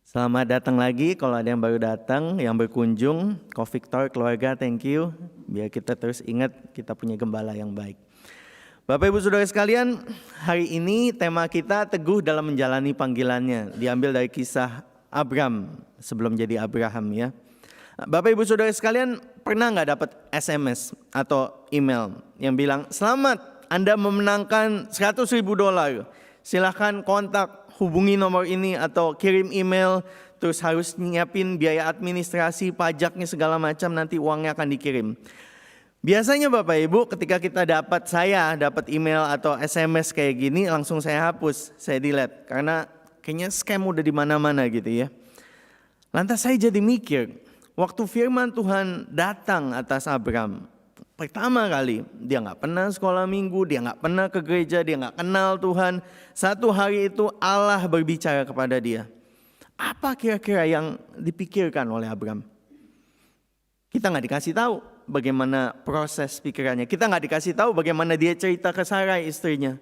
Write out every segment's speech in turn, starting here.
Selamat datang lagi kalau ada yang baru datang, yang berkunjung. Ko Victor, keluarga, thank you. Biar kita terus ingat kita punya gembala yang baik. Bapak Ibu Saudara sekalian, hari ini tema kita teguh dalam menjalani panggilannya. Diambil dari kisah Abram sebelum jadi Abraham ya. Bapak Ibu Saudara sekalian, pernah nggak dapat SMS atau email yang bilang, selamat Anda memenangkan $100.000. Silahkan kontak, hubungi nomor ini atau kirim email, terus harus nyiapin biaya administrasi, pajaknya segala macam, nanti uangnya akan dikirim. Biasanya Bapak Ibu ketika kita dapat email atau SMS kayak gini, langsung saya hapus, saya delete. Karena kayaknya scam udah di mana-mana gitu ya. Lantas saya jadi mikir, waktu firman Tuhan datang atas Abram, pertama kali dia nggak pernah sekolah minggu, dia nggak pernah ke gereja, dia nggak kenal Tuhan. Satu hari itu Allah berbicara kepada dia. Apa kira-kira yang dipikirkan oleh Abram? Kita nggak dikasih tahu bagaimana proses pikirannya. Kita nggak dikasih tahu bagaimana dia cerita ke Sarai istrinya.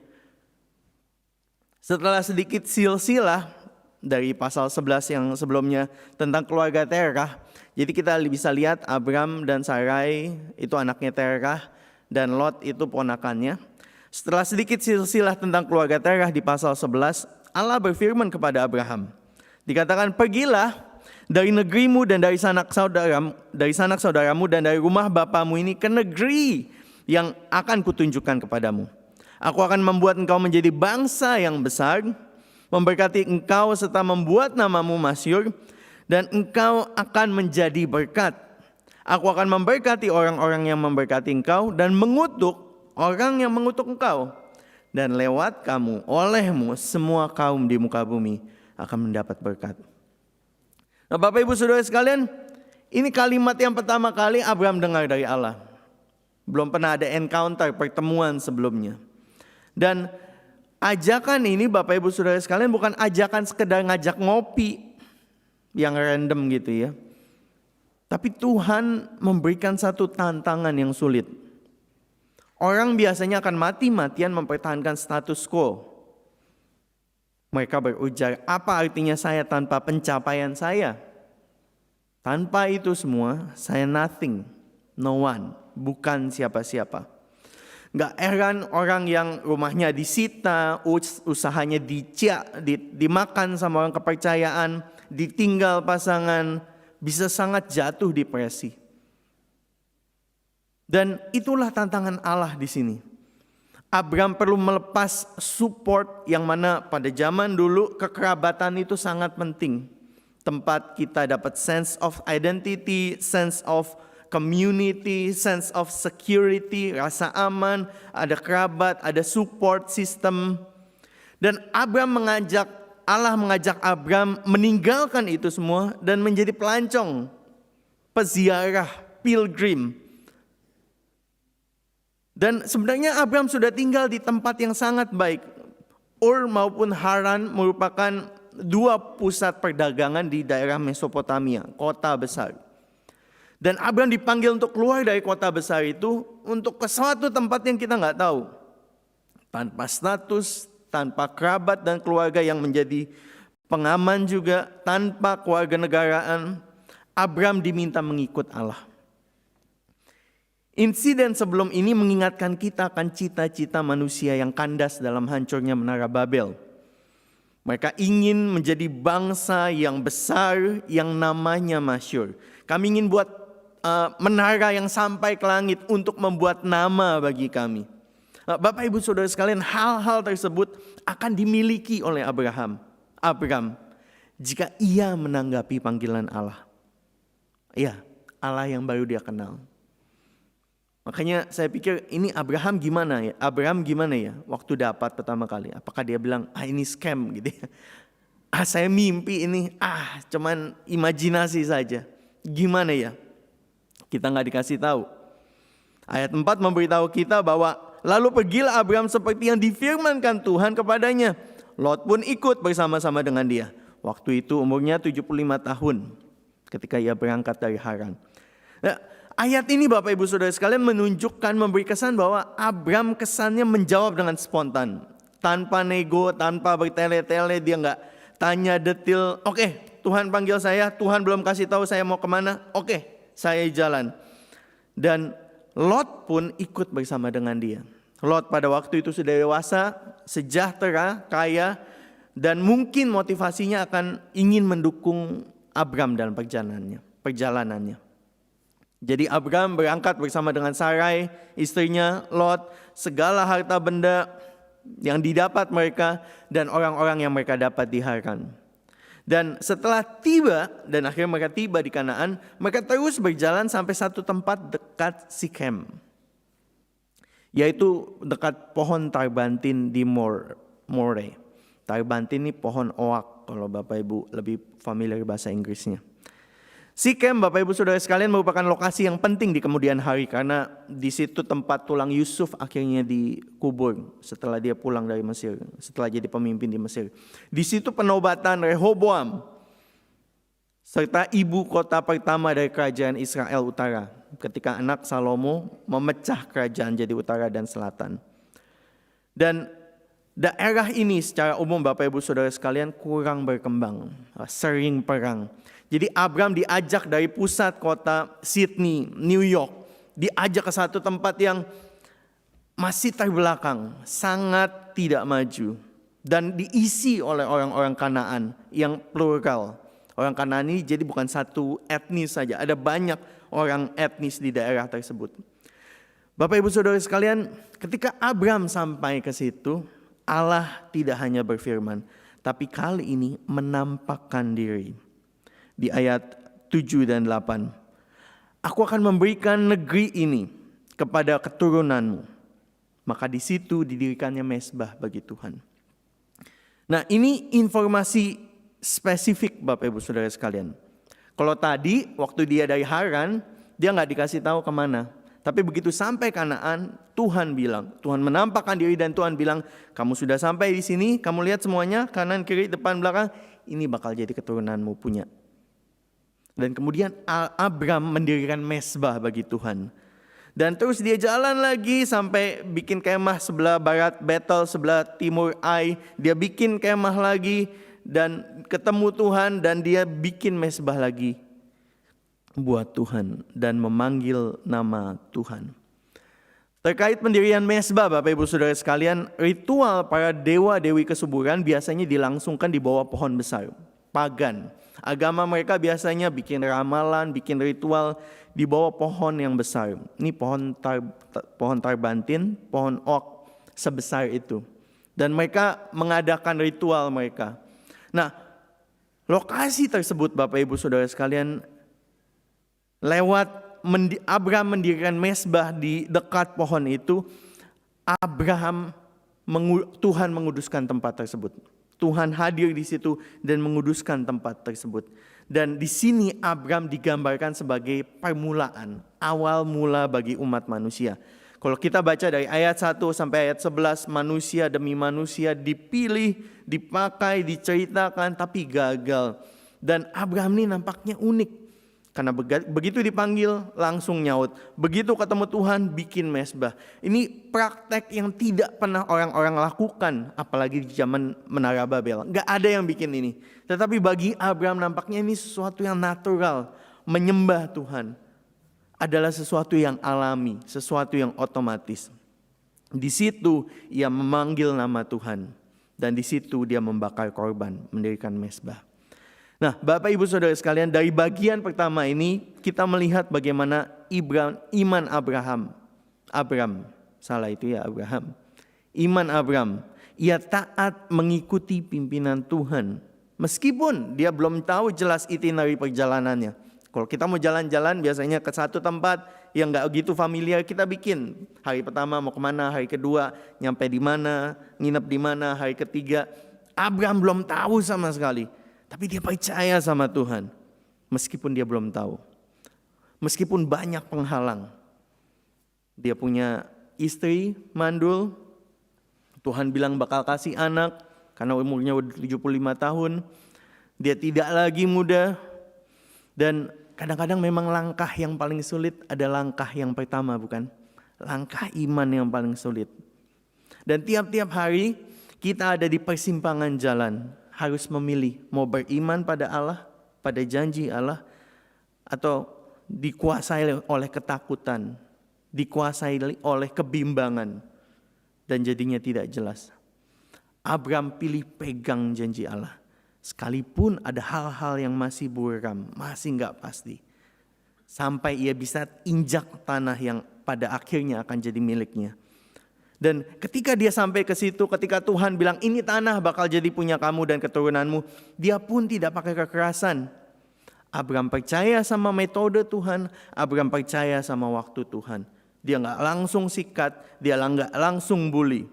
Setelah sedikit silsilah dari pasal 11 yang sebelumnya tentang keluarga Terah. Jadi kita bisa lihat Abram dan Sarai itu anaknya Terah dan Lot itu ponakannya. Setelah sedikit silsilah tentang keluarga Terah di pasal 11, Allah berfirman kepada Abraham. Dikatakan, pergilah dari negerimu dan dari sanak saudaramu dan dari rumah bapamu ini ke negeri yang akan kutunjukkan kepadamu. Aku akan membuat engkau menjadi bangsa yang besar, memberkati engkau serta membuat namamu masyhur, dan engkau akan menjadi berkat. Aku akan memberkati orang-orang yang memberkati engkau dan mengutuk orang yang mengutuk engkau. Dan lewat kamu, olehmu, semua kaum di muka bumi akan mendapat berkat. Nah, Bapak Ibu Saudara sekalian, ini kalimat yang pertama kali Abram dengar dari Allah. Belum pernah ada encounter, pertemuan sebelumnya. Dan ajakan ini Bapak Ibu Saudara sekalian bukan ajakan sekedar ngajak ngopi yang random gitu ya. Tapi Tuhan memberikan satu tantangan yang sulit. Orang biasanya akan mati-matian mempertahankan status quo. Mereka berujar, apa artinya saya tanpa pencapaian saya? Tanpa itu semua, saya nothing, no one, bukan siapa-siapa. Gak heran orang yang rumahnya disita, usahanya dimakan sama orang kepercayaan, ditinggal pasangan, bisa sangat jatuh depresi. Dan itulah tantangan Allah di sini. Abram perlu melepas support yang mana pada zaman dulu kekerabatan itu sangat penting. Tempat kita dapat sense of identity, sense of community, sense of security, rasa aman, ada kerabat, ada support system. Dan Allah mengajak Abram meninggalkan itu semua dan menjadi pelancong, peziarah, pilgrim. Dan sebenarnya Abram sudah tinggal di tempat yang sangat baik. Ur maupun Haran merupakan dua pusat perdagangan di daerah Mesopotamia, kota besar. Dan Abram dipanggil untuk keluar dari kota besar itu untuk ke suatu tempat yang kita nggak tahu. Tanpa status, tanpa kerabat dan keluarga yang menjadi pengaman juga, tanpa keluarga negaraan, Abram diminta mengikut Allah. Insiden sebelum ini mengingatkan kita akan cita-cita manusia yang kandas dalam hancurnya menara Babel. Mereka ingin menjadi bangsa yang besar, yang namanya masyhur. Kami ingin buat menara yang sampai ke langit untuk membuat nama bagi kami. Bapak Ibu Saudara sekalian, hal-hal tersebut akan dimiliki oleh Abram jika ia menanggapi panggilan Allah. Iya, Allah yang baru dia kenal. Makanya saya pikir ini Abram gimana ya waktu dapat pertama kali. Apakah dia bilang, ini scam gitu ya. Saya mimpi ini, cuman imajinasi saja. Gimana ya? Kita nggak dikasih tahu. Ayat 4 memberitahu kita bahwa lalu pergilah Abram seperti yang difirmankan Tuhan kepadanya. Lot pun ikut bersama-sama dengan dia. Waktu itu umurnya 75 tahun ketika ia berangkat dari Haran. Nah, ayat ini Bapak Ibu Saudara sekalian menunjukkan, memberi kesan bahwa Abram kesannya menjawab dengan spontan. Tanpa nego, tanpa bertele-tele, dia nggak tanya detail. Oke, Tuhan panggil saya, Tuhan belum kasih tahu saya mau kemana, oke, saya jalan. Dan Lot pun ikut bersama dengan dia. Lot pada waktu itu sudah dewasa, sejahtera, kaya, dan mungkin motivasinya akan ingin mendukung Abram dalam perjalanannya. Jadi Abram berangkat bersama dengan Sarai, istrinya, Lot, segala harta benda yang didapat mereka dan orang-orang yang mereka dapat di Haran. Dan setelah tiba dan akhirnya mereka tiba di Kanaan, mereka terus berjalan sampai satu tempat dekat Sikhem, yaitu dekat pohon tarbantin di More. Tarbantin ini pohon oak kalau Bapak Ibu lebih familiar bahasa Inggrisnya. Sikhem, Bapak Ibu Saudara sekalian, merupakan lokasi yang penting di kemudian hari karena di situ tempat tulang Yusuf akhirnya dikubur setelah dia pulang dari Mesir, setelah jadi pemimpin di Mesir. Di situ penobatan Rehoboam serta ibu kota pertama dari kerajaan Israel Utara ketika anak Salomo memecah kerajaan jadi utara dan selatan. Dan daerah ini secara umum Bapak Ibu Saudara sekalian kurang berkembang, sering perang. Jadi Abram diajak dari pusat kota Sydney, New York, diajak ke satu tempat yang masih terbelakang, sangat tidak maju, dan diisi oleh orang-orang Kanaan yang plural. Orang Kanaan ini jadi bukan satu etnis saja, ada banyak orang etnis di daerah tersebut. Bapak Ibu Saudara sekalian, ketika Abram sampai ke situ, Allah tidak hanya berfirman, tapi kali ini menampakkan diri. Di ayat 7 dan 8. Aku akan memberikan negeri ini kepada keturunanmu. Maka di situ didirikannya mezbah bagi Tuhan. Nah, ini informasi spesifik Bapak Ibu Saudara sekalian. Kalau tadi waktu dia dari Haran, dia nggak dikasih tahu kemana. Tapi begitu sampai Kanaan, Tuhan bilang, Tuhan menampakkan diri dan Tuhan bilang, kamu sudah sampai di sini, kamu lihat semuanya, kanan, kiri, depan, belakang, ini bakal jadi keturunanmu punya. Dan kemudian Abram mendirikan mezbah bagi Tuhan. Dan terus dia jalan lagi sampai bikin kemah sebelah barat Betel, sebelah timur Ai. Dia bikin kemah lagi dan ketemu Tuhan dan dia bikin mezbah lagi buat Tuhan dan memanggil nama Tuhan. Terkait pendirian mezbah Bapak Ibu Saudara sekalian, ritual para dewa-dewi kesuburan biasanya dilangsungkan di bawah pohon besar, pagan. Agama mereka biasanya bikin ramalan, bikin ritual di bawah pohon yang besar. Ini pohon tarbantin, pohon oak sebesar itu. Dan mereka mengadakan ritual mereka. Nah, lokasi tersebut Bapak Ibu Saudara sekalian, lewat Abram mendirikan mezbah di dekat pohon itu, Tuhan menguduskan tempat tersebut. Tuhan hadir di situ dan menguduskan tempat tersebut. Dan di sini Abram digambarkan sebagai permulaan, awal mula bagi umat manusia. Kalau kita baca dari ayat 1 sampai ayat 11, manusia demi manusia dipilih, dipakai, diceritakan, tapi gagal. Dan Abram ini nampaknya unik. Karena begitu dipanggil langsung nyaut. Begitu ketemu Tuhan bikin mezbah. Ini praktek yang tidak pernah orang-orang lakukan. Apalagi di zaman Menara Babel. Gak ada yang bikin ini. Tetapi bagi Abram nampaknya ini sesuatu yang natural. Menyembah Tuhan adalah sesuatu yang alami. Sesuatu yang otomatis. Di situ ia memanggil nama Tuhan. Dan di situ dia membakar korban. Mendirikan mezbah. Nah, Bapak Ibu Saudara sekalian, dari bagian pertama ini kita melihat bagaimana iman Abraham. Iman Abram, ia taat mengikuti pimpinan Tuhan. Meskipun dia belum tahu jelas itinerary perjalanannya. Kalau kita mau jalan-jalan biasanya ke satu tempat yang gak gitu familiar, kita bikin. Hari pertama mau kemana, hari kedua nyampe di mana, nginep di mana, hari ketiga. Abram belum tahu sama sekali. Tapi dia percaya sama Tuhan. Meskipun dia belum tahu. Meskipun banyak penghalang. Dia punya istri mandul. Tuhan bilang bakal kasih anak. Karena umurnya udah 75 tahun. Dia tidak lagi muda. Dan kadang-kadang memang langkah yang paling sulit ada langkah yang pertama, bukan? Langkah iman yang paling sulit. Dan tiap-tiap hari kita ada di persimpangan jalan. Harus memilih mau beriman pada Allah pada janji Allah atau dikuasai oleh ketakutan, dikuasai oleh kebimbangan, dan jadinya tidak jelas. Abraham pilih pegang janji Allah. Sekalipun ada hal-hal yang masih buram, masih nggak pasti. Sampai ia bisa injak tanah yang pada akhirnya akan jadi miliknya. Dan ketika dia sampai ke situ, ketika Tuhan bilang ini tanah bakal jadi punya kamu dan keturunanmu, dia pun tidak pakai kekerasan. Abraham percaya sama metode Tuhan, Abraham percaya sama waktu Tuhan. Dia nggak langsung sikat, dia nggak langsung bully.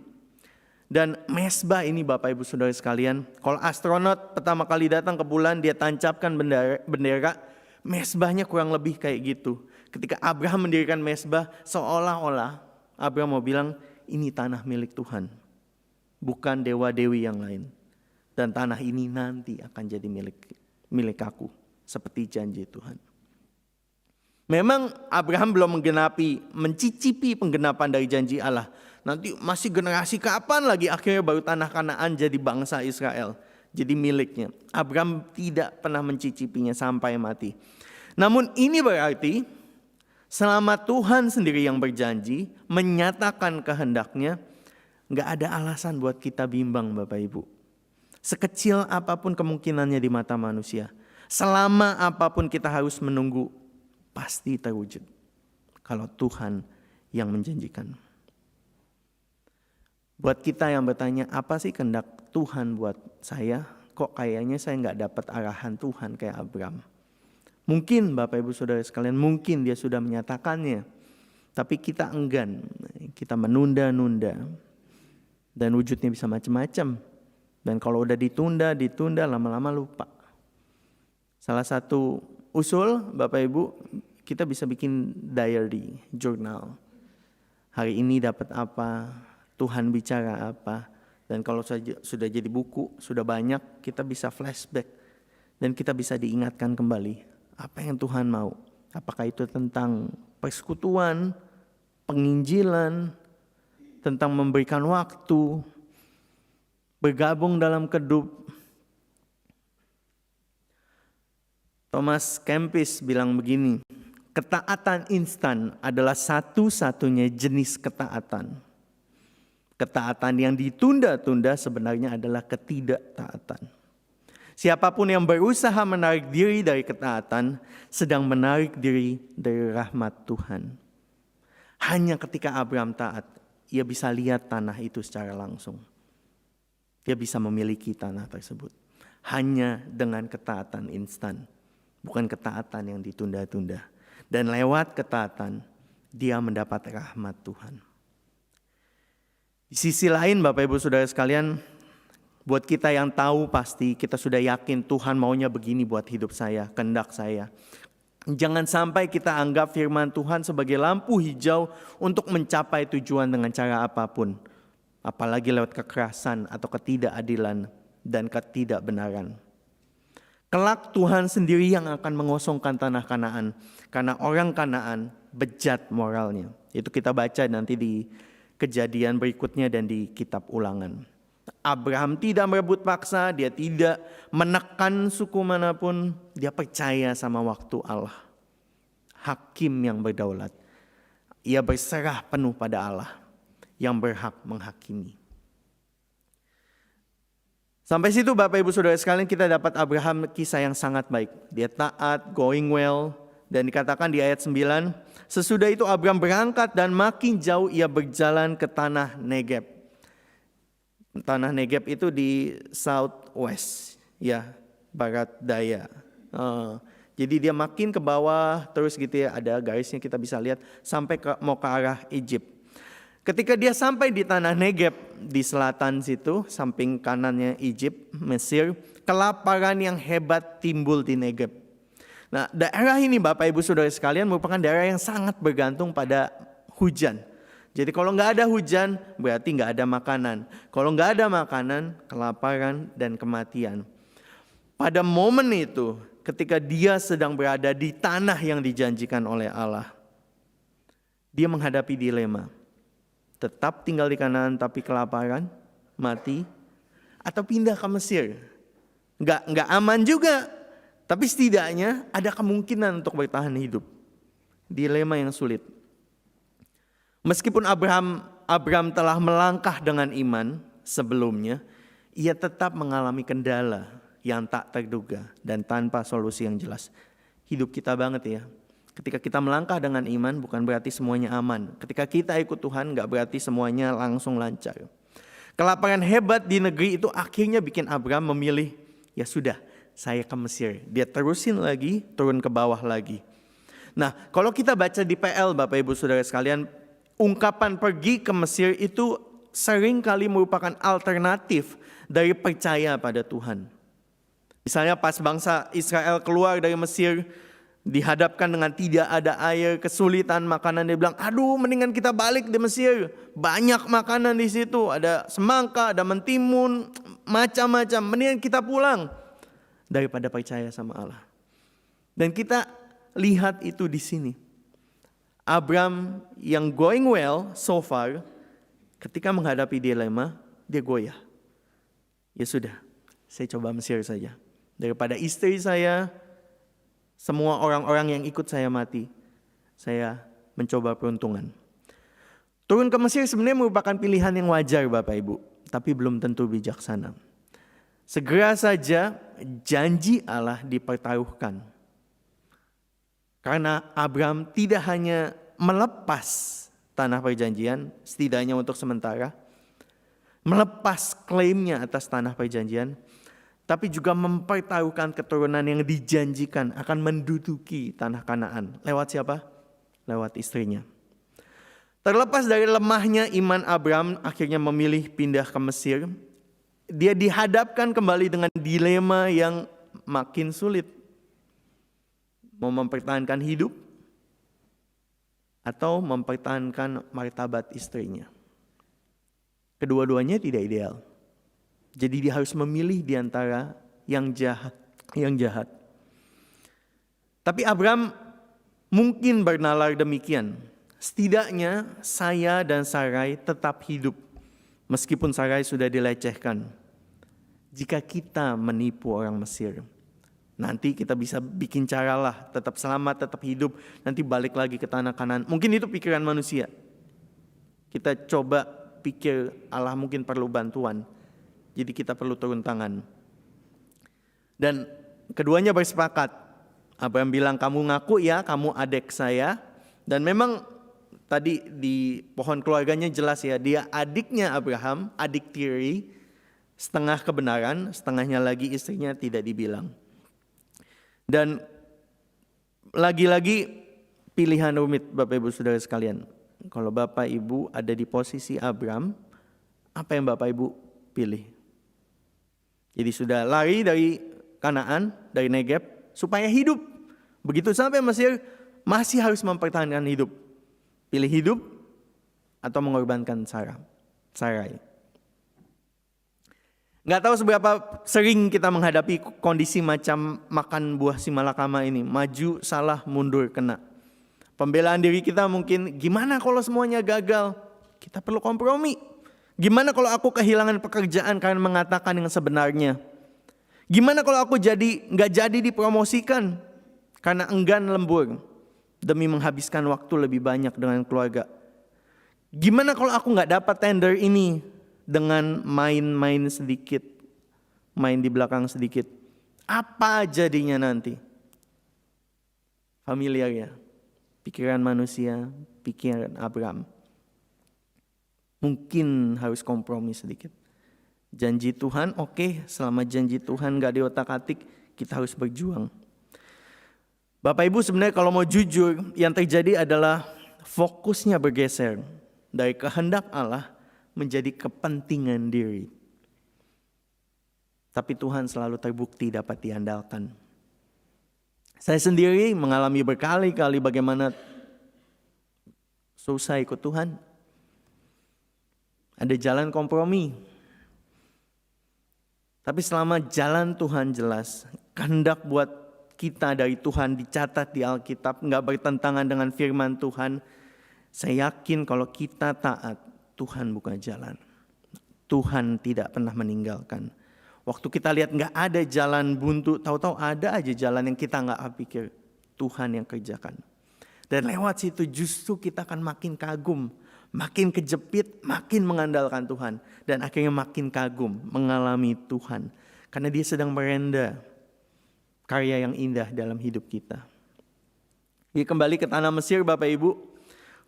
Dan mesbah ini Bapak Ibu Saudara sekalian, kalau astronot pertama kali datang ke bulan dia tancapkan bendera, mesbahnya kurang lebih kayak gitu. Ketika Abraham mendirikan mesbah, seolah-olah Abraham mau bilang ini tanah milik Tuhan, bukan dewa-dewi yang lain. Dan tanah ini nanti akan jadi milik aku, seperti janji Tuhan. Memang Abraham belum mencicipi penggenapan dari janji Allah. Nanti masih generasi kapan lagi akhirnya baru tanah Kanaan jadi bangsa Israel, jadi miliknya. Abraham tidak pernah mencicipinya sampai mati. Namun ini berarti selama Tuhan sendiri yang berjanji, menyatakan kehendaknya, gak ada alasan buat kita bimbang Bapak Ibu. Sekecil apapun kemungkinannya di mata manusia, selama apapun kita harus menunggu, pasti terwujud. Kalau Tuhan yang menjanjikan. Buat kita yang bertanya, apa sih kehendak Tuhan buat saya? Kok kayaknya saya gak dapat arahan Tuhan kayak Abraham. Mungkin Bapak Ibu Saudara sekalian, mungkin dia sudah menyatakannya. Tapi kita enggan, kita menunda-nunda. Dan wujudnya bisa macam-macam. Dan kalau udah ditunda, lama-lama lupa. Salah satu usul Bapak Ibu, kita bisa bikin diary, jurnal. Hari ini dapat apa, Tuhan bicara apa. Dan kalau sudah jadi buku, sudah banyak, kita bisa flashback. Dan kita bisa diingatkan kembali. Apa yang Tuhan mau? Apakah itu tentang persekutuan, penginjilan, tentang memberikan waktu, bergabung dalam kedup. Thomas Kempis bilang begini, ketaatan instan adalah satu-satunya jenis ketaatan. Ketaatan yang ditunda-tunda sebenarnya adalah ketidaktaatan. Siapapun yang berusaha menarik diri dari ketaatan sedang menarik diri dari rahmat Tuhan. Hanya ketika Abraham taat, ia bisa lihat tanah itu secara langsung. Dia bisa memiliki tanah tersebut. Hanya dengan ketaatan instan, bukan ketaatan yang ditunda-tunda. Dan lewat ketaatan, dia mendapat rahmat Tuhan. Di sisi lain Bapak Ibu Saudara sekalian, buat kita yang tahu pasti kita sudah yakin Tuhan maunya begini buat hidup saya, kehendak saya. Jangan sampai kita anggap firman Tuhan sebagai lampu hijau untuk mencapai tujuan dengan cara apapun. Apalagi lewat kekerasan atau ketidakadilan dan ketidakbenaran. Kelak Tuhan sendiri yang akan mengosongkan tanah Kanaan. Karena orang Kanaan bejat moralnya. Itu kita baca nanti di Kejadian berikutnya dan di kitab Ulangan. Abraham tidak merebut paksa, dia tidak menekan suku manapun, dia percaya sama waktu Allah. Hakim yang berdaulat. Ia berserah penuh pada Allah yang berhak menghakimi. Sampai situ Bapak Ibu Saudara sekalian kita dapat Abraham kisah yang sangat baik. Dia taat, going well, dan dikatakan di ayat 9, sesudah itu Abraham berangkat dan makin jauh ia berjalan ke tanah Negeb. Tanah Negeb itu di southwest, ya, barat daya. Jadi dia makin ke bawah terus gitu ya, ada garisnya kita bisa lihat sampai mau ke arah Egypt. Ketika dia sampai di tanah Negeb di selatan situ, samping kanannya Egypt, Mesir, kelaparan yang hebat timbul di Negeb. Nah, daerah ini Bapak Ibu Saudara sekalian merupakan daerah yang sangat bergantung pada hujan. Jadi kalau nggak ada hujan berarti nggak ada makanan. Kalau nggak ada makanan, kelaparan dan kematian. Pada momen itu, ketika dia sedang berada di tanah yang dijanjikan oleh Allah, dia menghadapi dilema. Tetap tinggal di Kanaan tapi kelaparan, mati, atau pindah ke Mesir. Nggak aman juga, Tapi setidaknya ada kemungkinan untuk bertahan hidup. Dilema yang sulit. Meskipun Abraham telah melangkah dengan iman sebelumnya, ia tetap mengalami kendala yang tak terduga dan tanpa solusi yang jelas. Hidup kita banget ya. Ketika kita melangkah dengan iman bukan berarti semuanya aman. Ketika kita ikut Tuhan gak berarti semuanya langsung lancar. Kelaparan hebat di negeri itu akhirnya bikin Abraham memilih, ya sudah, saya ke Mesir. Dia terusin lagi, turun ke bawah lagi. Nah, kalau kita baca di PL Bapak Ibu Saudara sekalian, ungkapan pergi ke Mesir itu sering kali merupakan alternatif dari percaya pada Tuhan. Misalnya pas bangsa Israel keluar dari Mesir, dihadapkan dengan tidak ada air, kesulitan makanan, dia bilang, aduh mendingan kita balik di Mesir. Banyak makanan di situ, ada semangka, ada mentimun, macam-macam. Mendingan kita pulang daripada percaya sama Allah. Dan kita lihat itu di sini. Abraham yang going well so far, ketika menghadapi dilema, dia goyah. Ya sudah, saya coba Mesir saja. Daripada istri saya, semua orang-orang yang ikut saya mati, saya mencoba peruntungan. Turun ke Mesir sebenarnya merupakan pilihan yang wajar Bapak Ibu, tapi belum tentu bijaksana. Segera saja janji Allah dipertaruhkan. Karena Abraham tidak hanya melepas tanah perjanjian, setidaknya untuk sementara, melepas klaimnya atas tanah perjanjian, tapi juga mempertaruhkan keturunan yang dijanjikan akan menduduki tanah Kanaan. Lewat siapa? Lewat istrinya. Terlepas dari lemahnya iman Abraham akhirnya memilih pindah ke Mesir, dia dihadapkan kembali dengan dilema yang makin sulit. Mau mempertahankan hidup atau mempertahankan martabat istrinya. Kedua-duanya tidak ideal. Jadi dia harus memilih di antara yang jahat. Tapi Abraham mungkin bernalar demikian. Setidaknya saya dan Sarai tetap hidup meskipun Sarai sudah dilecehkan. Jika kita menipu orang Mesir, nanti kita bisa bikin cara lah tetap selamat, tetap hidup, nanti balik lagi ke tanah Kanaan. Mungkin itu pikiran manusia. Kita coba pikir Allah mungkin perlu bantuan. Jadi kita perlu turun tangan. Dan keduanya bersepakat. Abraham bilang, kamu ngaku ya, kamu adik saya. Dan memang tadi di pohon keluarganya jelas ya, dia adiknya Abraham, adik tiri, setengah kebenaran, setengahnya lagi istrinya tidak dibilang. Dan lagi-lagi pilihan rumit Bapak Ibu Saudara sekalian. Kalau Bapak Ibu ada di posisi Abraham, apa yang Bapak Ibu pilih? Jadi sudah lari dari Kanaan, dari Negeb, supaya hidup. Begitu sampai Mesir, masih harus mempertahankan hidup. Pilih hidup atau mengorbankan Sarai. Gak tahu seberapa sering kita menghadapi kondisi macam makan buah si malakama ini. Maju, salah, mundur, kena. Pembelaan diri kita mungkin, gimana kalau semuanya gagal? Kita perlu kompromi. Gimana kalau aku kehilangan pekerjaan karena mengatakan yang sebenarnya? Gimana kalau aku gak jadi dipromosikan karena enggan lembur demi menghabiskan waktu lebih banyak dengan keluarga? Gimana kalau aku gak dapat tender ini dengan main-main sedikit, main di belakang sedikit? Apa jadinya nanti? Familiar ya? Pikiran manusia, pikiran Abraham. Mungkin harus kompromi sedikit. Janji Tuhan oke, selama janji Tuhan gak diotak-atik, kita harus berjuang. Bapak Ibu sebenarnya kalau mau jujur, yang terjadi adalah fokusnya bergeser dari kehendak Allah menjadi kepentingan diri. Tapi Tuhan selalu terbukti dapat diandalkan. Saya sendiri mengalami berkali-kali bagaimana susah ikut Tuhan. Ada jalan kompromi. Tapi selama jalan Tuhan jelas, kehendak buat kita dari Tuhan dicatat di Alkitab, gak bertentangan dengan firman Tuhan, saya yakin kalau kita taat, Tuhan buka jalan. Tuhan tidak pernah meninggalkan. Waktu kita lihat nggak ada jalan buntu, tahu-tahu ada aja jalan yang kita nggak pikir. Tuhan yang kerjakan. Dan lewat situ justru kita akan makin kagum, makin kejepit, makin mengandalkan Tuhan. Dan akhirnya makin kagum mengalami Tuhan. Karena dia sedang merenda karya yang indah dalam hidup kita. Dia kembali ke tanah Mesir Bapak Ibu.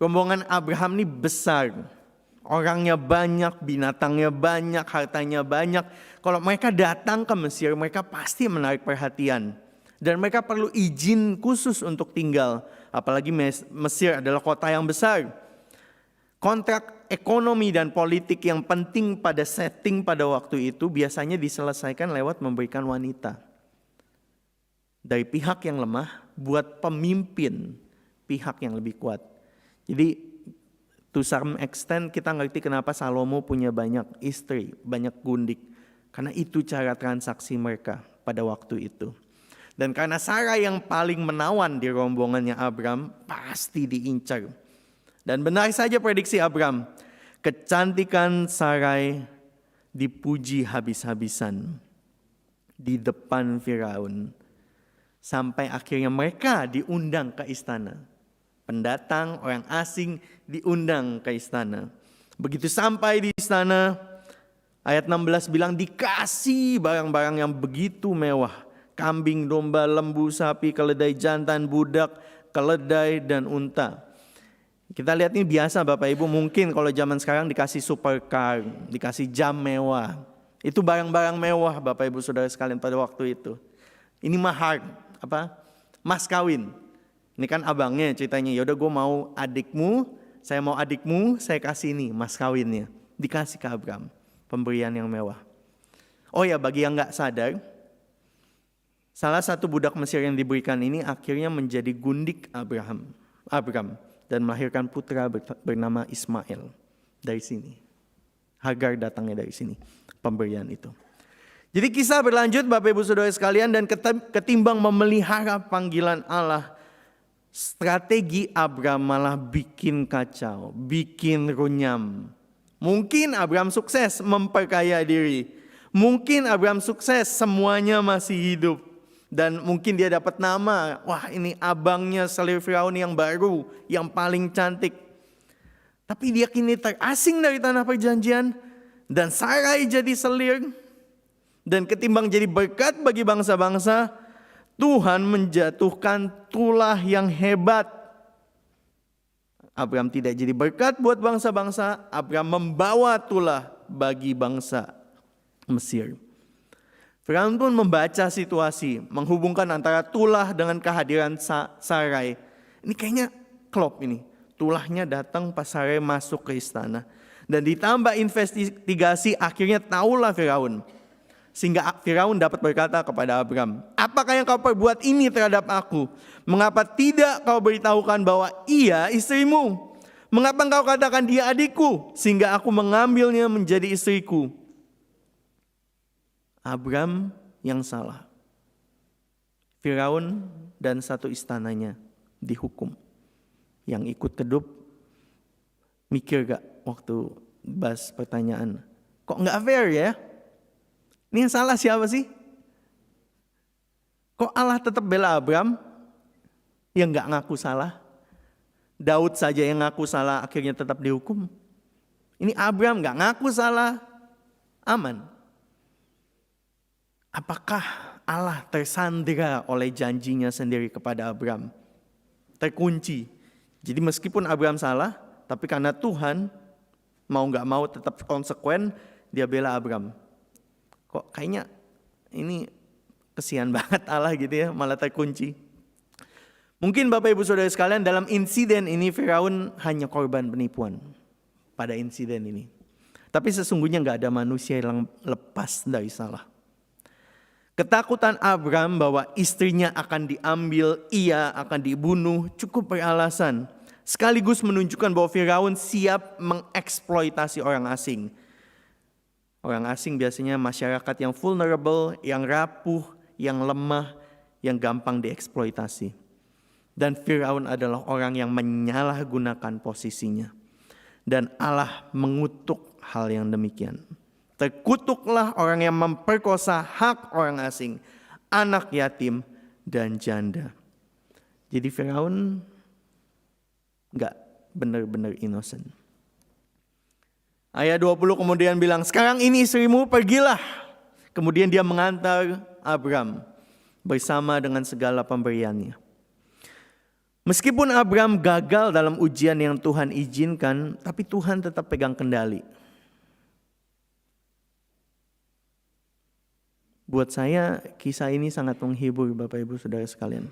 Rombongan Abraham ini besar. Orangnya banyak, binatangnya banyak, hartanya banyak. Kalau mereka datang ke Mesir, mereka pasti menarik perhatian. Dan mereka perlu izin khusus untuk tinggal. Apalagi Mesir adalah kota yang besar. Kontrak ekonomi dan politik yang penting pada setting pada waktu itu biasanya diselesaikan lewat memberikan wanita. Dari pihak yang lemah buat pemimpin pihak yang lebih kuat. Jadi to some extent kita ngerti kenapa Salomo punya banyak istri, banyak gundik. Karena itu cara transaksi mereka pada waktu itu. Dan karena Sarah yang paling menawan di rombongannya Abram, pasti diincar. Dan benar saja prediksi Abram, kecantikan Sarai dipuji habis-habisan di depan Firaun. Sampai akhirnya mereka diundang ke istana. Pendatang, orang asing diundang ke istana. Begitu sampai di istana, ayat 16 bilang dikasih barang-barang yang begitu mewah. Kambing, domba, lembu, sapi, keledai jantan, budak, keledai, dan unta. Kita lihat ini biasa Bapak Ibu, mungkin kalau zaman sekarang dikasih supercar, dikasih jam mewah. Itu barang-barang mewah Bapak Ibu Saudara sekalian pada waktu itu. Ini mahar, mas kawin. Ini kan abangnya ceritanya, yaudah gue mau adikmu, saya kasih ini mas kawinnya. Dikasih ke Abram, pemberian yang mewah. Oh ya, bagi yang gak sadar, salah satu budak Mesir yang diberikan ini akhirnya menjadi gundik Abram dan melahirkan putra bernama Ismail dari sini. Hagar datangnya dari sini, pemberian itu. Jadi kisah berlanjut Bapak Ibu Saudara sekalian, dan ketimbang memelihara panggilan Allah, strategi Abram malah bikin kacau, bikin runyam. Mungkin Abram sukses memperkaya diri. Mungkin Abram sukses semuanya masih hidup. Dan mungkin dia dapat nama, wah ini abangnya selir Firaun yang baru, yang paling cantik. Tapi dia kini terasing dari tanah perjanjian. Dan Sarai jadi selir. Dan ketimbang jadi berkat bagi bangsa-bangsa, Tuhan menjatuhkan tulah yang hebat. Abram tidak jadi berkat buat bangsa-bangsa, Abram membawa tulah bagi bangsa Mesir. Firaun pun membaca situasi, menghubungkan antara tulah dengan kehadiran Sarai. Ini kayaknya klop ini. Tulahnya datang pas Sarai masuk ke istana. Dan ditambah investigasi, akhirnya tahulah Firaun. Sehingga Firaun dapat berkata kepada Abram, apakah yang kau perbuat ini terhadap aku? Mengapa tidak kau beritahukan bahwa ia istrimu? Mengapa engkau katakan dia adikku? Sehingga aku mengambilnya menjadi istriku. Abram yang salah. Firaun dan satu istananya dihukum. Yang ikut kedup, mikir gak waktu bahas pertanyaan? Kok gak fair ya? Ini yang salah siapa sih? Kok Allah tetap bela Abram yang gak ngaku salah? Daud saja yang ngaku salah akhirnya tetap dihukum. Ini Abram gak ngaku salah, aman. Apakah Allah tersandera oleh janjinya sendiri kepada Abram? Terkunci. Jadi meskipun Abram salah, tapi karena Tuhan mau gak mau tetap konsekuen, dia bela Abram. Kok kayaknya ini kesian banget Allah gitu ya, malah terkunci. Mungkin Bapak Ibu Saudara sekalian, dalam insiden ini Firaun hanya korban penipuan pada insiden ini. Tapi sesungguhnya gak ada manusia yang lepas dari salah. Ketakutan Abram bahwa istrinya akan diambil, ia akan dibunuh cukup beralasan. Sekaligus menunjukkan bahwa Firaun siap mengeksploitasi orang asing. Orang asing biasanya masyarakat yang vulnerable, yang rapuh, yang lemah, yang gampang dieksploitasi. Dan Firaun adalah orang yang menyalahgunakan posisinya. Dan Allah mengutuk hal yang demikian. Terkutuklah orang yang memperkosa hak orang asing, anak yatim dan janda. Jadi Firaun enggak benar-benar innocent. Ayat 20 kemudian bilang, sekarang ini istrimu pergilah. Kemudian dia mengantar Abram bersama dengan segala pemberiannya. Meskipun Abram gagal dalam ujian yang Tuhan izinkan, tapi Tuhan tetap pegang kendali. Buat saya kisah ini sangat menghibur Bapak Ibu Saudara sekalian.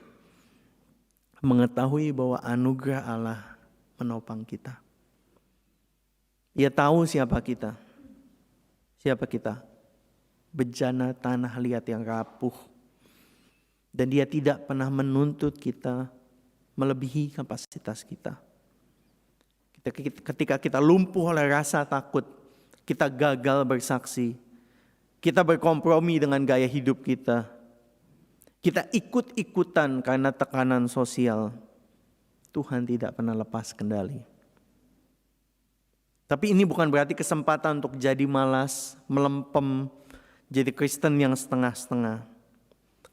Mengetahui bahwa anugerah Allah menopang kita. Ia tahu siapa kita. Siapa kita? Bejana tanah liat yang rapuh. Dan dia tidak pernah menuntut kita melebihi kapasitas kita. Ketika kita lumpuh oleh rasa takut, kita gagal bersaksi, kita berkompromi dengan gaya hidup kita, kita ikut-ikutan karena tekanan sosial, Tuhan tidak pernah lepas kendali. Tapi ini bukan berarti kesempatan untuk jadi malas, melempem, jadi Kristen yang setengah-setengah.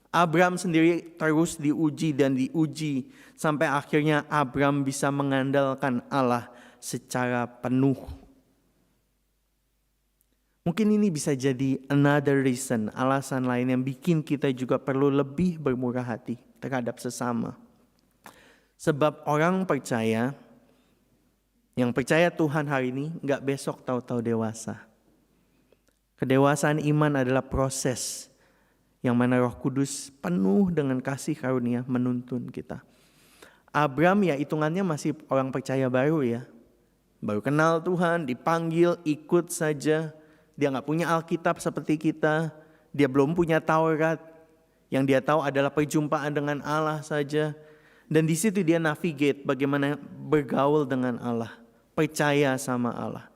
Abram sendiri terus diuji dan diuji sampai akhirnya Abram bisa mengandalkan Allah secara penuh. Mungkin ini bisa jadi another reason, alasan lain yang bikin kita juga perlu lebih bermurah hati terhadap sesama. Sebab orang percaya, yang percaya Tuhan hari ini gak besok tahu-tahu dewasa. Kedewasaan iman adalah proses yang mana Roh Kudus penuh dengan kasih karunia menuntun kita. Abram ya hitungannya masih orang percaya baru ya. Baru kenal Tuhan, dipanggil, ikut saja. Dia gak punya Alkitab seperti kita. Dia belum punya Taurat. Yang dia tahu adalah perjumpaan dengan Allah saja. Dan di situ dia navigate bagaimana bergaul dengan Allah. Percaya sama Allah.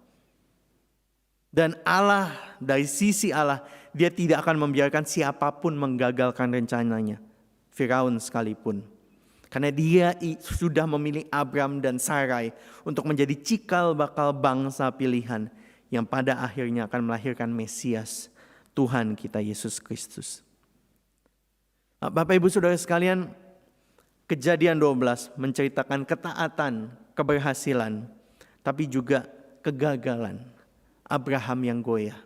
Dan Allah, dari sisi Allah, dia tidak akan membiarkan siapapun menggagalkan rencananya. Firaun sekalipun. Karena dia sudah memilih Abram dan Sarai untuk menjadi cikal bakal bangsa pilihan yang pada akhirnya akan melahirkan Mesias, Tuhan kita Yesus Kristus. Bapak Ibu Saudara sekalian, Kejadian 12 menceritakan ketaatan, keberhasilan, tapi juga kegagalan Abraham yang goyah.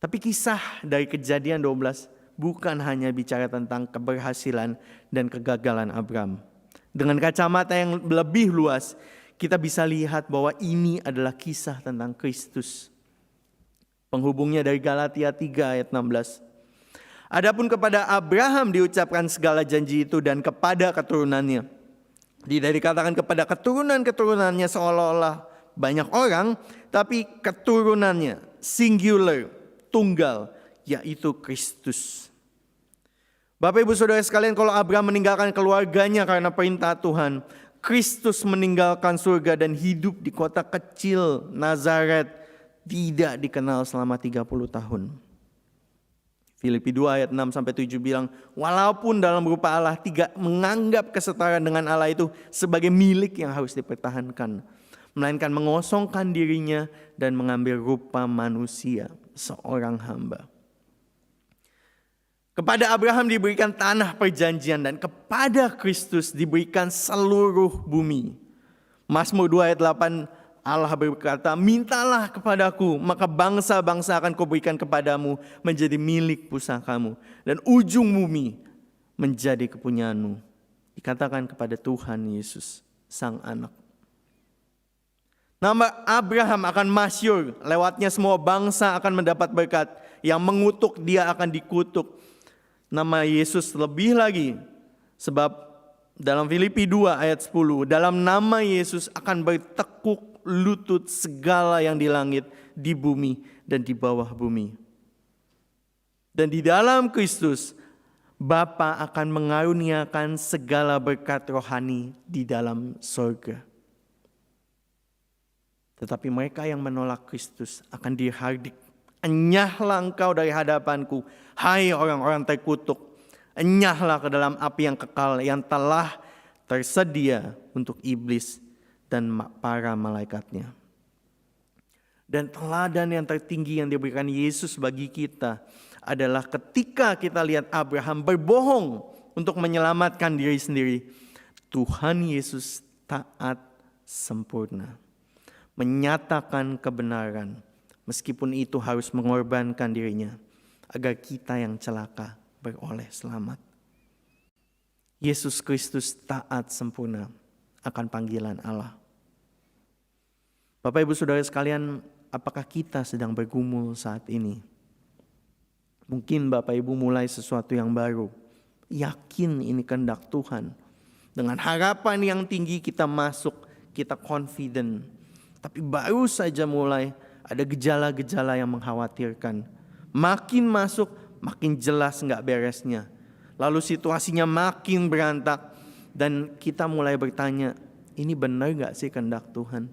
Tapi kisah dari Kejadian 12 bukan hanya bicara tentang keberhasilan dan kegagalan Abram. Dengan kacamata yang lebih luas, kita bisa lihat bahwa ini adalah kisah tentang Kristus. Penghubungnya dari Galatia 3 ayat 16. Adapun kepada Abraham diucapkan segala janji itu dan kepada keturunannya. Tidak dikatakan kepada keturunan-keturunannya seolah-olah banyak orang, tapi keturunannya singular, tunggal, yaitu Kristus. Bapak Ibu Saudara sekalian, kalau Abraham meninggalkan keluarganya karena perintah Tuhan, Kristus meninggalkan surga dan hidup di kota kecil Nazaret, tidak dikenal selama 30 tahun. Filipi 2 ayat 6-7 bilang, walaupun dalam rupa Allah tidak menganggap kesetaraan dengan Allah itu sebagai milik yang harus dipertahankan, melainkan mengosongkan dirinya dan mengambil rupa manusia, seorang hamba. Kepada Abraham diberikan tanah perjanjian dan kepada Kristus diberikan seluruh bumi. Mazmur 2 ayat 8, Allah berkata, mintalah kepadaku, maka bangsa-bangsa akan kuberikan kepadamu menjadi milik pusakamu. Dan ujung bumi menjadi kepunyaanmu. Dikatakan kepada Tuhan Yesus, Sang Anak. Nama Abraham akan masyhur, lewatnya semua bangsa akan mendapat berkat. Yang mengutuk dia akan dikutuk. Nama Yesus lebih lagi, sebab dalam Filipi 2 ayat 10, dalam nama Yesus akan bertekuk lutut segala yang di langit, di bumi, dan di bawah bumi. Dan di dalam Kristus, Bapa akan mengaruniakan segala berkat rohani di dalam surga. Tetapi mereka yang menolak Kristus akan dihardik. Enyahlah engkau dari hadapanku, hai orang-orang terkutuk. Enyahlah ke dalam api yang kekal yang telah tersedia untuk iblis dan para malaikatnya. Dan teladan yang tertinggi yang diberikan Yesus bagi kita adalah ketika kita lihat Abraham berbohong untuk menyelamatkan diri sendiri, Tuhan Yesus taat sempurna, menyatakan kebenaran, meskipun itu harus mengorbankan dirinya, agar kita yang celaka beroleh selamat. Yesus Kristus taat sempurna akan panggilan Allah. Bapak Ibu Saudara sekalian, apakah kita sedang bergumul saat ini? Mungkin Bapak Ibu mulai sesuatu yang baru, yakin ini kehendak Tuhan. Dengan harapan yang tinggi kita masuk, kita confident. Tapi baru saja mulai ada gejala-gejala yang mengkhawatirkan. Makin masuk, makin jelas gak beresnya. Lalu situasinya makin berantak. Dan kita mulai bertanya, ini benar gak sih kehendak Tuhan?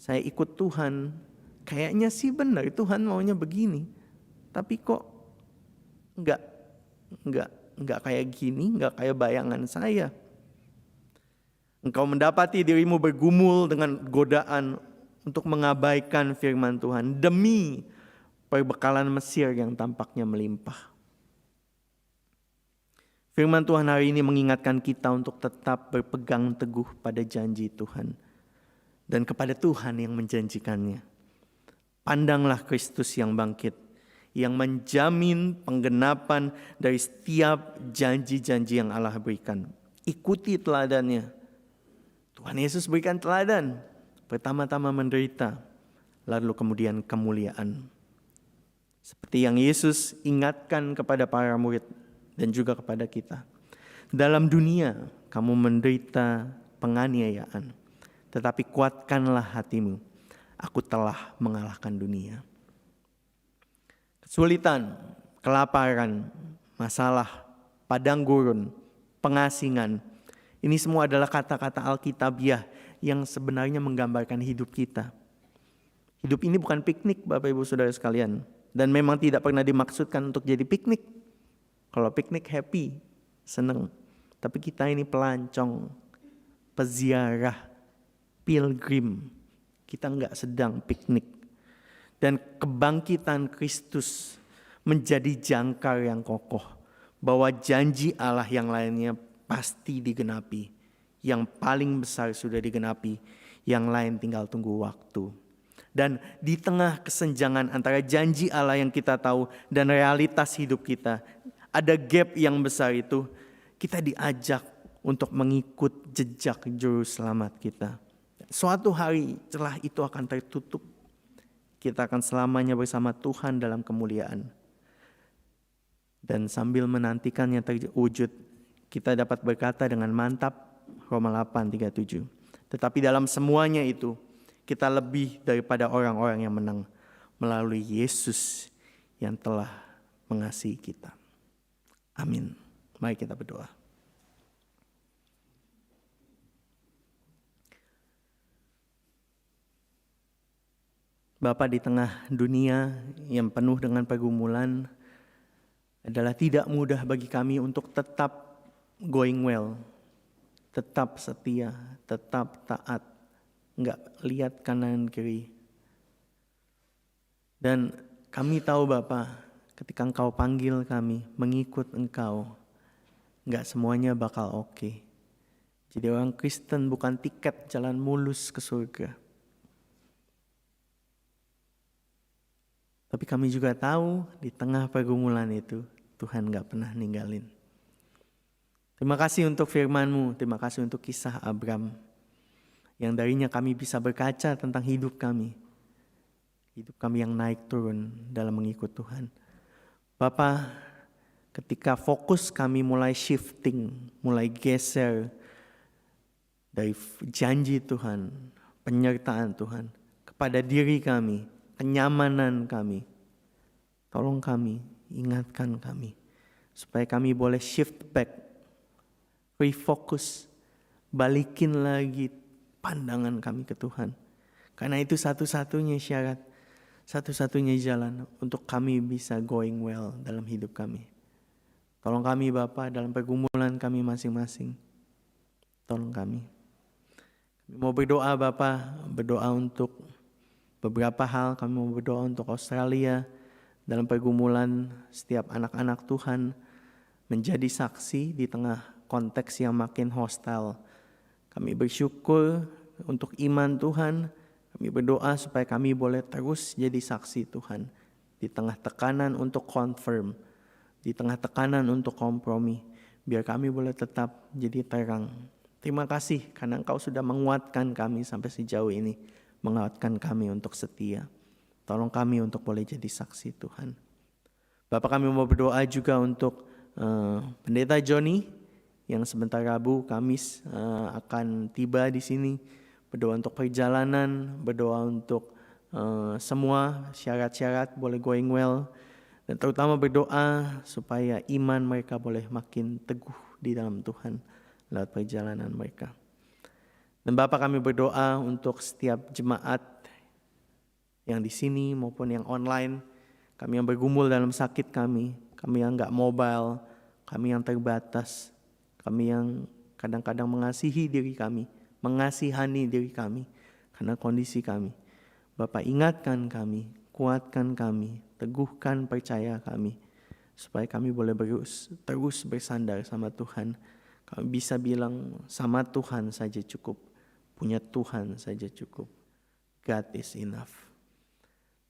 Saya ikut Tuhan, kayaknya sih benar Tuhan maunya begini. Tapi kok enggak kayak gini, enggak kayak bayangan saya. Engkau mendapati dirimu bergumul dengan godaan untuk mengabaikan firman Tuhan demi perbekalan Mesir yang tampaknya melimpah. Firman Tuhan hari ini mengingatkan kita untuk tetap berpegang teguh pada janji Tuhan dan kepada Tuhan yang menjanjikannya. Pandanglah Kristus yang bangkit, yang menjamin penggenapan dari setiap janji-janji yang Allah berikan. Ikuti teladannya. Tuhan Yesus berikan teladan. Pertama-tama menderita, lalu kemudian kemuliaan. Seperti yang Yesus ingatkan kepada para murid dan juga kepada kita. Dalam dunia kamu menderita penganiayaan, tetapi kuatkanlah hatimu. Aku telah mengalahkan dunia. Kesulitan, kelaparan, masalah, padang gurun, pengasingan. Ini semua adalah kata-kata Alkitabiah yang sebenarnya menggambarkan hidup kita. Hidup ini bukan piknik Bapak Ibu Saudara sekalian. Dan memang tidak pernah dimaksudkan untuk jadi piknik. Kalau piknik happy, seneng. Tapi kita ini pelancong, peziarah, pilgrim. Kita enggak sedang piknik. Dan kebangkitan Kristus menjadi jangkar yang kokoh. Bahwa janji Allah yang lainnya pasti digenapi. Yang paling besar sudah digenapi. Yang lain tinggal tunggu waktu. Dan di tengah kesenjangan antara janji Allah yang kita tahu dan realitas hidup kita, ada gap yang besar itu, kita diajak untuk mengikut jejak juru selamat kita. Suatu hari celah itu akan tertutup. Kita akan selamanya bersama Tuhan dalam kemuliaan. Dan sambil menantikannya terwujud, kita dapat berkata dengan mantap Roma 8:37. Tetapi dalam semuanya itu, kita lebih daripada orang-orang yang menang melalui Yesus yang telah mengasihi kita. Amin. Mari kita berdoa. Bapa, di tengah dunia yang penuh dengan pergumulan, adalah tidak mudah bagi kami untuk tetap going well, tetap setia, tetap taat, enggak lihat kanan kiri. Dan kami tahu Bapa, ketika Engkau panggil kami mengikut Engkau, enggak semuanya bakal oke. Jadi orang Kristen bukan tiket jalan mulus ke surga. Tapi kami juga tahu di tengah pergumulan itu Tuhan gak pernah ninggalin. Terima kasih untuk firman-Mu, terima kasih untuk kisah Abram. Yang darinya kami bisa berkaca tentang hidup kami. Hidup kami yang naik turun dalam mengikut Tuhan. Bapa, ketika fokus kami mulai shifting, mulai geser dari janji Tuhan, penyertaan Tuhan kepada diri kami, kenyamanan kami. Tolong kami, ingatkan kami supaya kami boleh shift back, refocus, balikin lagi pandangan kami ke Tuhan. Karena itu satu-satunya syarat, satu-satunya jalan untuk kami bisa going well dalam hidup kami. Tolong kami Bapa dalam pergumulan kami masing-masing. Tolong kami. Kami mau berdoa Bapa, berdoa untuk beberapa hal. Kami mau berdoa untuk Australia dalam pergumulan setiap anak-anak Tuhan menjadi saksi di tengah konteks yang makin hostile. Kami bersyukur untuk iman Tuhan. Kami berdoa supaya kami boleh terus jadi saksi Tuhan di tengah tekanan untuk confirm, di tengah tekanan untuk kompromi, biar kami boleh tetap jadi terang. Terima kasih karena Engkau sudah menguatkan kami sampai sejauh ini, menguatkan kami untuk setia. Tolong kami untuk boleh jadi saksi Tuhan. Bapak, kami mau berdoa juga untuk Pendeta Johnny yang sebentar Rabu, Kamis akan tiba di sini. Berdoa untuk perjalanan, berdoa untuk semua syarat-syarat boleh going well, dan terutama berdoa supaya iman mereka boleh makin teguh di dalam Tuhan lewat perjalanan mereka. Dan Bapak, kami berdoa untuk setiap jemaat yang di sini maupun yang online, kami yang bergumul dalam sakit kami yang gak mobile, kami yang terbatas, kami yang kadang-kadang mengasihi diri kami, mengasihani diri kami karena kondisi kami. Bapak, ingatkan kami, kuatkan kami, teguhkan percaya kami, supaya kami boleh terus bersandar sama Tuhan. Kami bisa bilang sama Tuhan saja cukup, punya Tuhan saja cukup. God is enough.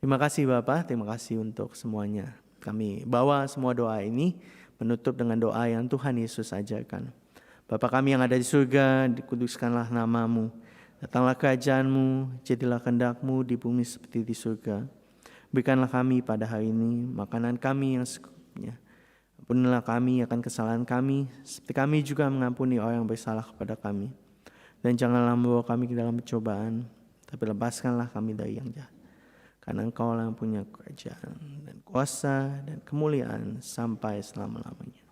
Terima kasih Bapak, terima kasih untuk semuanya. Kami bawa semua doa ini menutup dengan doa yang Tuhan Yesus ajarkan. Bapa kami yang ada di surga, dikuduskanlah nama-Mu. Datanglah kerajaan-Mu, jadilah kehendak-Mu di bumi seperti di surga. Berikanlah kami pada hari ini makanan kami yang secukupnya. Ampunilah kami akan kesalahan kami, seperti kami juga mengampuni orang yang bersalah kepada kami. Dan janganlah membawa kami ke dalam pencobaan, tapi lepaskanlah kami dari yang jahat. Karena Engkau yang punya kerajaan dan kuasa dan kemuliaan sampai selama-lamanya.